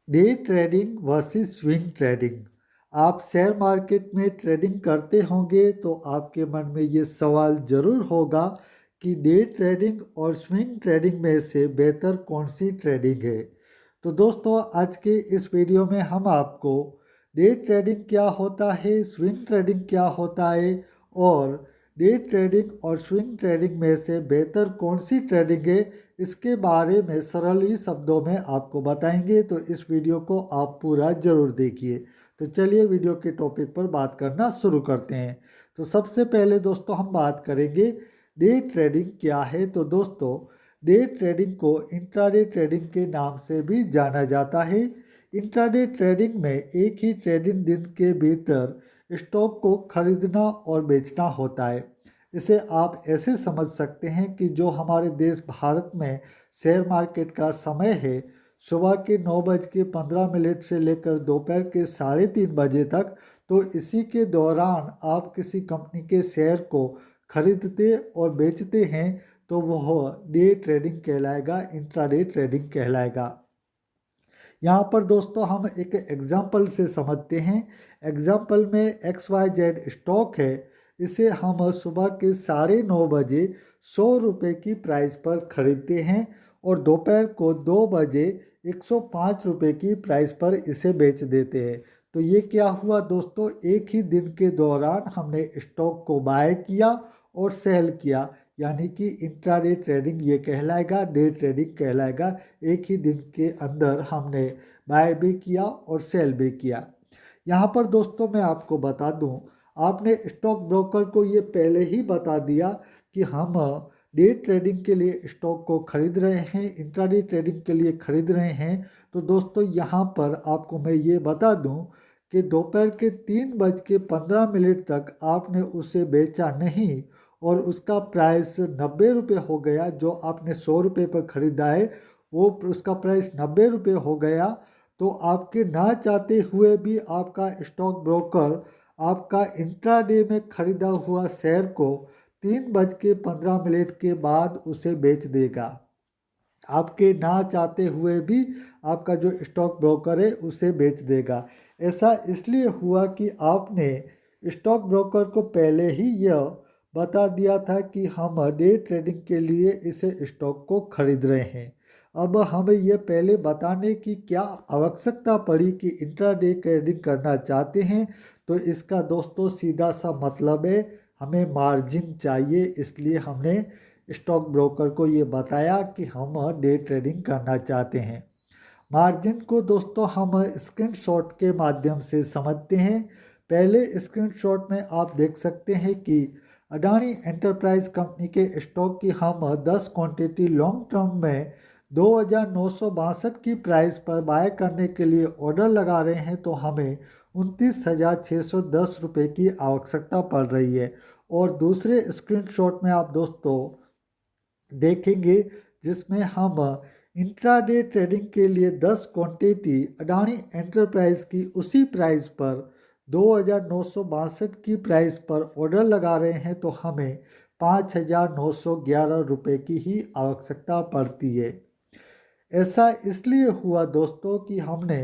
Day trading versus swing trading. आप share market में trading करते होंगे तो आपके मन में ये सवाल ज़रूर होगा कि डे ट्रेडिंग और स्विंग ट्रेडिंग में से बेहतर कौन सी ट्रेडिंग है। तो दोस्तों, आज के इस वीडियो में हम आपको डे ट्रेडिंग क्या होता है, स्विंग ट्रेडिंग क्या होता है और डे ट्रेडिंग और स्विंग ट्रेडिंग में से बेहतर कौन सी ट्रेडिंग है, इसके बारे में सरल ही शब्दों में आपको बताएंगे। तो इस वीडियो को आप पूरा ज़रूर देखिए। तो चलिए वीडियो के टॉपिक पर बात करना शुरू करते हैं। तो सबसे पहले दोस्तों हम बात करेंगे डे ट्रेडिंग क्या है। तो दोस्तों, डे ट्रेडिंग को इंट्राडे ट्रेडिंग के नाम से भी जाना जाता है। इंट्राडे ट्रेडिंग में एक ही ट्रेडिंग दिन के भीतर स्टॉक को खरीदना और बेचना होता है। इसे आप ऐसे समझ सकते हैं कि जो हमारे देश भारत में शेयर मार्केट का समय है, सुबह के 9:15 से लेकर दोपहर के 3:30 तक, तो इसी के दौरान आप किसी कंपनी के शेयर को खरीदते और बेचते हैं तो वह डे ट्रेडिंग कहलाएगा, इंट्राडे ट्रेडिंग कहलाएगा। यहाँ पर दोस्तों हम एक एग्जाम्पल से समझते हैं। एग्जाम्पल में XYZ स्टॉक है, इसे हम सुबह के 9:30 100 रुपये की प्राइस पर खरीदते हैं और दोपहर को 2 बजे 105 रुपये की प्राइस पर इसे बेच देते हैं। तो ये क्या हुआ दोस्तों, एक ही दिन के दौरान हमने स्टॉक को बाय किया और सेल किया, यानी कि इंट्राडे ट्रेडिंग ये कहलाएगा, डे ट्रेडिंग कहलाएगा। एक ही दिन के अंदर हमने बाय भी किया और सेल भी किया। यहाँ पर दोस्तों मैं आपको बता दूँ, आपने स्टॉक ब्रोकर को ये पहले ही बता दिया कि हम डे ट्रेडिंग के लिए स्टॉक को खरीद रहे हैं, इंट्राडे ट्रेडिंग के लिए खरीद रहे हैं। तो दोस्तों यहाँ पर आपको मैं ये बता दूँ कि दोपहर के 3:15 तक आपने उसे बेचा नहीं और उसका प्राइस 90 रुपये हो गया। जो आपने 100 रुपये पर ख़रीदा है वो उसका प्राइस 90 रुपये हो गया। तो आपके ना चाहते हुए भी आपका स्टॉक ब्रोकर आपका इंट्राडे में ख़रीदा हुआ शेयर को 3:15 के बाद उसे बेच देगा। आपके ना चाहते हुए भी आपका जो स्टॉक ब्रोकर है उसे बेच देगा। ऐसा इसलिए हुआ कि आपने स्टॉक ब्रोकर को पहले ही यह बता दिया था कि हम डे ट्रेडिंग के लिए इसे स्टॉक को खरीद रहे हैं। अब हमें यह पहले बताने की क्या आवश्यकता पड़ी कि इंट्राडे ट्रेडिंग करना चाहते हैं। तो इसका दोस्तों सीधा सा मतलब है, हमें मार्जिन चाहिए, इसलिए हमने स्टॉक ब्रोकर को ये बताया कि हम डे ट्रेडिंग करना चाहते हैं। मार्जिन को दोस्तों हम स्क्रीनशॉट के माध्यम से समझते हैं। पहले स्क्रीनशॉट में आप देख सकते हैं कि अडानी एंटरप्राइज कंपनी के स्टॉक की हम 10 क्वांटिटी लॉन्ग टर्म में 2,962 की प्राइस पर बाय करने के लिए ऑर्डर लगा रहे हैं। तो हमें 29,610 रुपये की आवश्यकता पड़ रही है। और दूसरे स्क्रीनशॉट में आप दोस्तों देखेंगे जिसमें हम इंट्राडे ट्रेडिंग के लिए 10 क्वांटिटी अडानी एंटरप्राइज की उसी प्राइस पर 2,962 की प्राइस पर ऑर्डर लगा रहे हैं। तो हमें 5,911 रुपये की ही आवश्यकता पड़ती है। ऐसा इसलिए हुआ दोस्तों कि हमने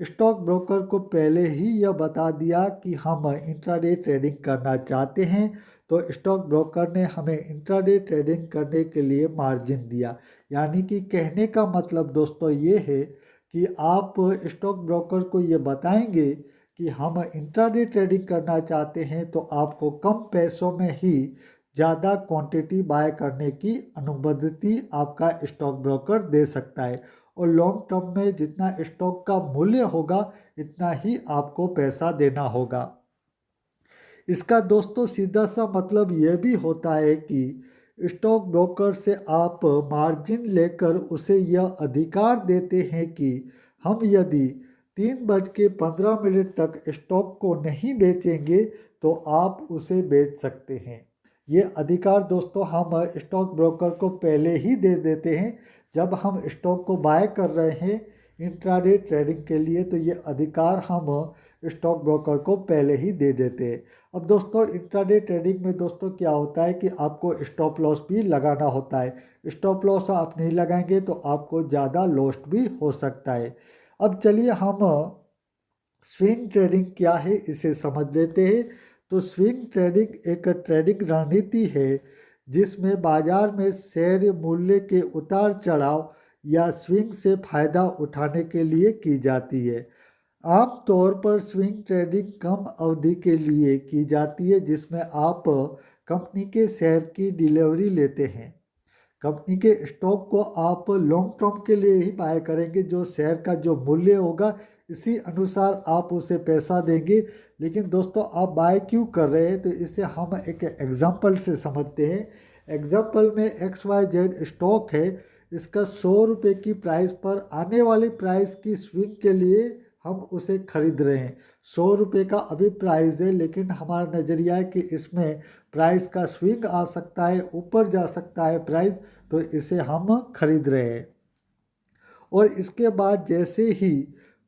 स्टॉक ब्रोकर को पहले ही यह बता दिया कि हम इंट्राडे ट्रेडिंग करना चाहते हैं। तो स्टॉक ब्रोकर ने हमें इंट्राडे ट्रेडिंग करने के लिए मार्जिन दिया। यानी कि कहने का मतलब दोस्तों ये है कि आप स्टॉक ब्रोकर को ये बताएंगे कि हम इंट्राडे ट्रेडिंग करना चाहते हैं तो आपको कम पैसों में ही ज़्यादा क्वांटिटी बाय करने की अनुमति आपका स्टॉक ब्रोकर दे सकता है। और लॉन्ग टर्म में जितना स्टॉक का मूल्य होगा इतना ही आपको पैसा देना होगा। इसका दोस्तों सीधा सा मतलब यह भी होता है कि स्टॉक ब्रोकर से आप मार्जिन लेकर उसे यह अधिकार देते हैं कि हम यदि 3:15 तक स्टॉक को नहीं बेचेंगे तो आप उसे बेच सकते हैं। ये अधिकार दोस्तों हम स्टॉक ब्रोकर को पहले ही दे देते हैं। जब हम स्टॉक को बाय कर रहे हैं इंट्राडे ट्रेडिंग के लिए तो ये अधिकार हम स्टॉक ब्रोकर को पहले ही दे देते हैं। अब दोस्तों इंट्राडे ट्रेडिंग में दोस्तों क्या होता है कि आपको स्टॉप लॉस भी लगाना होता है। स्टॉप लॉस आप नहीं लगाएंगे तो आपको ज़्यादा लॉस भी हो सकता है। अब चलिए हम स्विंग ट्रेडिंग क्या है इसे समझ लेते हैं। तो स्विंग ट्रेडिंग एक ट्रेडिंग रणनीति है जिसमें बाजार में शेयर मूल्य के उतार चढ़ाव या स्विंग से फायदा उठाने के लिए की जाती है। आमतौर पर स्विंग ट्रेडिंग कम अवधि के लिए की जाती है जिसमें आप कंपनी के शेयर की डिलीवरी लेते हैं। कंपनी के स्टॉक को आप लॉन्ग टर्म के लिए ही बाय करेंगे। जो शेयर का जो मूल्य होगा इसी अनुसार आप उसे पैसा देंगे। लेकिन दोस्तों आप बाय क्यों कर रहे हैं, तो इसे हम एक एग्जांपल से समझते हैं। एग्जांपल में XYZ स्टॉक है, इसका 100 रुपये की प्राइस पर आने वाली प्राइस की स्विंग के लिए हम उसे खरीद रहे हैं। 100 रुपये का अभी प्राइस है, लेकिन हमारा नज़रिया है कि इसमें प्राइस का स्विंग आ सकता है, ऊपर जा सकता है प्राइस, तो इसे हम खरीद रहे हैं। और इसके बाद जैसे ही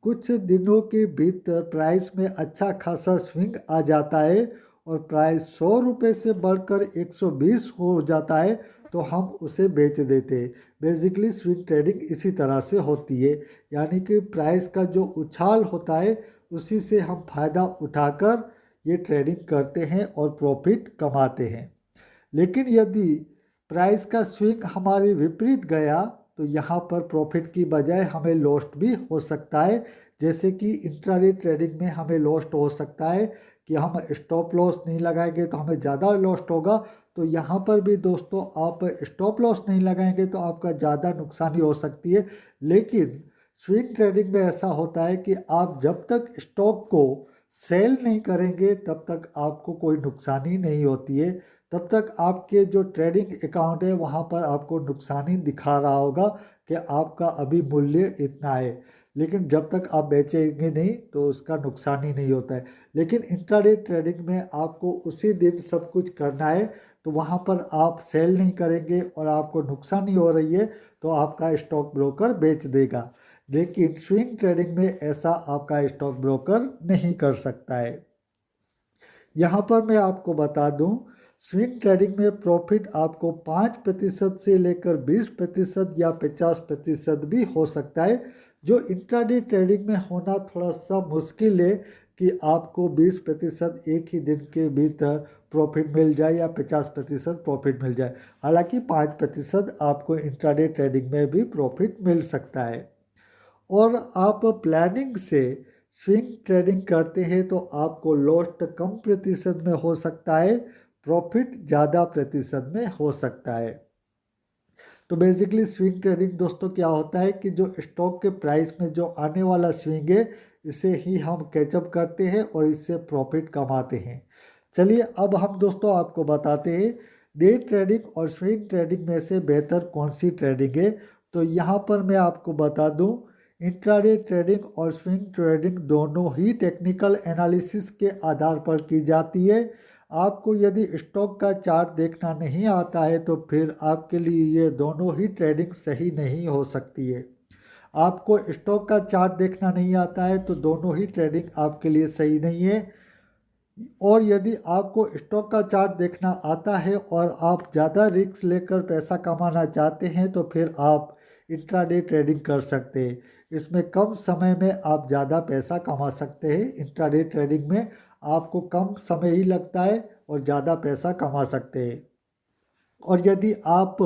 कुछ दिनों के भीतर प्राइस में अच्छा खासा स्विंग आ जाता है और प्राइस 100 रुपये से बढ़कर 120 हो जाता है तो हम उसे बेच देते हैं। बेसिकली स्विंग ट्रेडिंग इसी तरह से होती है, यानी कि प्राइस का जो उछाल होता है उसी से हम फ़ायदा उठाकर ये ट्रेडिंग करते हैं और प्रॉफिट कमाते हैं। लेकिन यदि प्राइस का स्विंग हमारे विपरीत गया तो यहाँ पर प्रॉफिट की बजाय हमें लॉस्ट भी हो सकता है। जैसे कि इंट्राडे ट्रेडिंग में हमें लॉस्ट हो सकता है कि हम स्टॉप लॉस नहीं लगाएंगे तो हमें ज़्यादा लॉस्ट होगा। तो यहाँ पर भी दोस्तों आप स्टॉप लॉस नहीं लगाएंगे तो आपका ज़्यादा नुकसानी हो सकती है। लेकिन स्विंग ट्रेडिंग में ऐसा होता है कि आप जब तक स्टॉक को सेल नहीं करेंगे तब तक आपको कोई नुकसानी नहीं होती है। तब तक आपके जो ट्रेडिंग अकाउंट है वहाँ पर आपको नुकसानी दिखा रहा होगा कि आपका अभी मूल्य इतना है, लेकिन जब तक आप बेचेंगे नहीं तो उसका नुकसान ही नहीं होता है। लेकिन इंट्राडे ट्रेडिंग में आपको उसी दिन सब कुछ करना है, तो वहाँ पर आप सेल नहीं करेंगे और आपको नुकसानी हो रही है तो आपका स्टॉक ब्रोकर बेच देगा। लेकिन स्विंग ट्रेडिंग में ऐसा आपका स्टॉक ब्रोकर नहीं कर सकता है। यहाँ पर मैं आपको बता दूँ, स्विंग ट्रेडिंग में प्रॉफिट आपको 5% से लेकर 20% या 50% भी हो सकता है। जो इंट्राडे ट्रेडिंग में होना थोड़ा सा मुश्किल है कि आपको 20% एक ही दिन के भीतर प्रॉफिट मिल जाए या 50% प्रॉफिट मिल जाए। हालांकि 5% आपको इंट्राडे ट्रेडिंग में भी प्रॉफिट मिल सकता है। और आप प्लानिंग से स्विंग ट्रेडिंग करते हैं तो आपको लॉस्ट कम प्रतिशत में हो सकता है, प्रॉफिट ज़्यादा प्रतिशत में हो सकता है। तो बेसिकली स्विंग ट्रेडिंग दोस्तों क्या होता है कि जो स्टॉक के प्राइस में जो आने वाला स्विंग है इसे ही हम कैचअप करते हैं और इससे प्रॉफिट कमाते हैं। चलिए अब हम दोस्तों आपको बताते हैं डे ट्रेडिंग और स्विंग ट्रेडिंग में से बेहतर कौन सी ट्रेडिंग है। तो यहाँ पर मैं आपको बता दूँ, इंट्राडे ट्रेडिंग और स्विंग ट्रेडिंग दोनों ही टेक्निकल एनालिसिस के आधार पर की जाती है। आपको यदि स्टॉक का चार्ट देखना नहीं आता है तो फिर आपके लिए ये दोनों ही ट्रेडिंग सही नहीं हो सकती है। आपको स्टॉक का चार्ट देखना नहीं आता है तो दोनों ही ट्रेडिंग आपके लिए सही नहीं है। और यदि आपको स्टॉक का चार्ट देखना आता है और आप ज़्यादा रिस्क लेकर पैसा कमाना चाहते हैं तो फिर आप इंट्राडे ट्रेडिंग कर सकते हैं। इसमें कम समय में आप ज़्यादा पैसा कमा सकते हैं। इंट्राडे ट्रेडिंग में आपको कम समय ही लगता है और ज़्यादा पैसा कमा सकते हैं। और यदि आप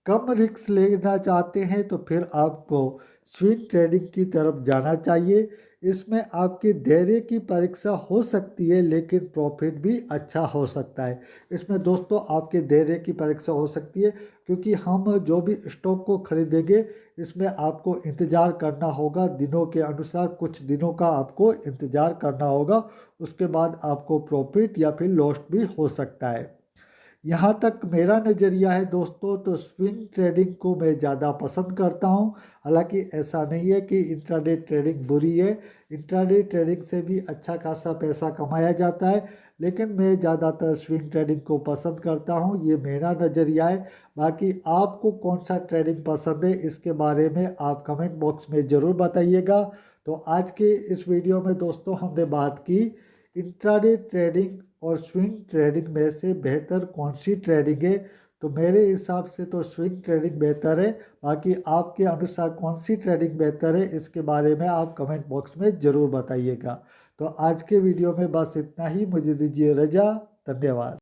कम रिस्क लेना चाहते हैं तो फिर आपको स्विंग ट्रेडिंग की तरफ जाना चाहिए। इसमें आपकी धैर्य की परीक्षा हो सकती है लेकिन प्रॉफिट भी अच्छा हो सकता है। इसमें दोस्तों आपके धैर्य की परीक्षा हो सकती है क्योंकि हम जो भी स्टॉक को खरीदेंगे इसमें आपको इंतज़ार करना होगा दिनों के अनुसार, कुछ दिनों का आपको इंतज़ार करना होगा। उसके बाद आपको प्रॉफिट या फिर लॉस भी हो सकता है। यहाँ तक मेरा नज़रिया है दोस्तों, तो स्विंग ट्रेडिंग को मैं ज़्यादा पसंद करता हूँ। हालांकि ऐसा नहीं है कि इंट्राडे ट्रेडिंग बुरी है, इंट्राडे ट्रेडिंग से भी अच्छा खासा पैसा कमाया जाता है, लेकिन मैं ज़्यादातर स्विंग ट्रेडिंग को पसंद करता हूँ। ये मेरा नज़रिया है। बाकी आपको कौन सा ट्रेडिंग पसंद है इसके बारे में आप कमेंट बॉक्स में ज़रूर बताइएगा। तो आज के इस वीडियो में दोस्तों हमने बात की इंट्राडे ट्रेडिंग और स्विंग ट्रेडिंग में से बेहतर कौन सी ट्रेडिंग है। तो मेरे हिसाब से तो स्विंग ट्रेडिंग बेहतर है। बाकी आपके अनुसार कौन सी ट्रेडिंग बेहतर है, इसके बारे में आप कमेंट बॉक्स में ज़रूर बताइएगा। तो आज के वीडियो में बस इतना ही, मुझे दीजिए रजा। धन्यवाद।